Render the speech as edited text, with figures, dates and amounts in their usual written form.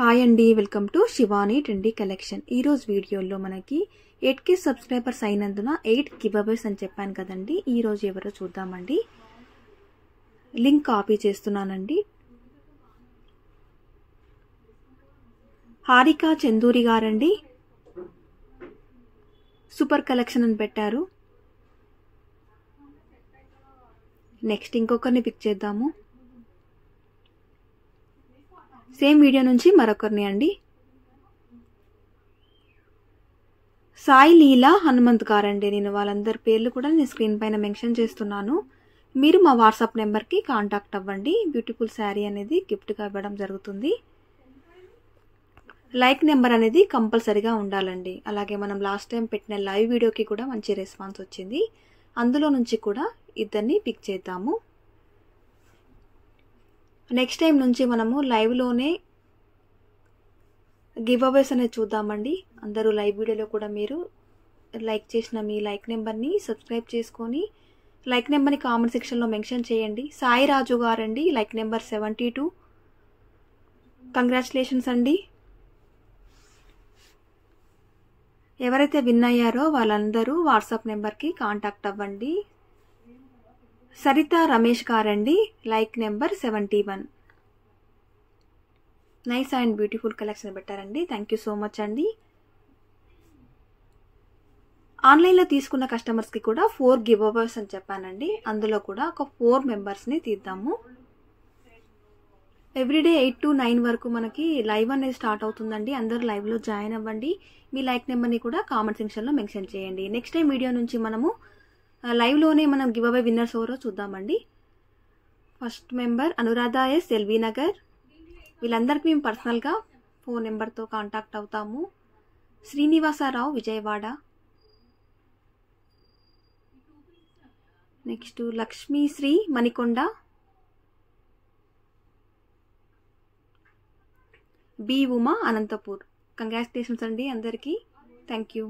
Hi అండి, welcome to Shivani trendy collection. ఈ రోజు వీడియోలో మనకి 8K సబ్స్క్రైబర్స్ అయినందున 8 గివ్ అవేస్ అని చెప్పాను కదండి. ఈ రోజు ఎవరో చూద్దామండి. లింక్ కాపీ చేస్తున్నానండి. హారిక చందూరి గారండి, సూపర్ కలెక్షన్ అని పెట్టారు. నెక్స్ట్ ఇంకొకరిని పిక్ చేద్దాము. సేమ్ వీడియో నుంచి మరొకరిని అండి. సాయి లీలా హనుమంత్ గారండి. నేను వాళ్ళందరి పేర్లు కూడా నేను స్క్రీన్ పైన మెన్షన్ చేస్తున్నాను. మీరు మా వాట్సాప్ నెంబర్కి కాంటాక్ట్ అవ్వండి. బ్యూటిఫుల్ శారీ అనేది గిఫ్ట్గా ఇవ్వడం జరుగుతుంది. లైక్ నెంబర్ అనేది కంపల్సరీగా ఉండాలండి. అలాగే మనం లాస్ట్ టైం పెట్టిన లైవ్ వీడియోకి కూడా మంచి రెస్పాన్స్ వచ్చింది. అందులో నుంచి కూడా ఇద్దరిని పిక్ చేద్దాము. నెక్స్ట్ టైం నుంచి మనము లైవ్లోనే గివ్ అవేస్ అనేది చూద్దామండి. అందరూ లైవ్ వీడియోలో కూడా మీరు లైక్ చేసిన మీ లైక్ నెంబర్ని సబ్స్క్రైబ్ చేసుకొని లైక్ నెంబర్ని కామెంట్ సెక్షన్లో మెన్షన్ చేయండి. సాయి రాజు గారండి, లైక్ నెంబర్ 72. కంగ్రాచులేషన్స్ అండి. ఎవరైతే విన్ అయ్యారో వాళ్ళందరూ వాట్సాప్ నెంబర్కి కాంటాక్ట్ అవ్వండి. సరిత రమేష్ గారండి, like number 71. Nice and beautiful collection పెట్టారండి. థ్యాంక్ యూ సో మచ్ అండి. ఆన్లైన్లో తీసుకున్న కస్టమర్స్కి కూడా 4 గివ్ అవేస్ అని చెప్పానండి. అందులో కూడా ఒక 4 మెంబర్స్ని తీద్దాము. ఎవ్రీడే 8 to 9 వరకు మనకి లైవ్ అనేది స్టార్ట్ అవుతుందండి. అందరూ లైవ్లో జాయిన్ అవ్వండి. మీ లైక్ నెంబర్ని కూడా కామెంట్ సెక్షన్లో మెన్షన్ చేయండి. నెక్స్ట్ టైం వీడియో నుంచి మనము లైవ్లోనే మనం గివ్ అవే విన్నర్స్ ఎవరో చూద్దామండి. First member Anuradha S, LV Nagar. వీళ్ళందరికీ మేము పర్సనల్గా ఫోన్ నెంబర్తో కాంటాక్ట్ అవుతాము. Srinivasarao, Vijayawada. Next Lakshmisri, Manikonda. B Uma, Anantapur. Congratulations అండి అందరికీ. Thank you.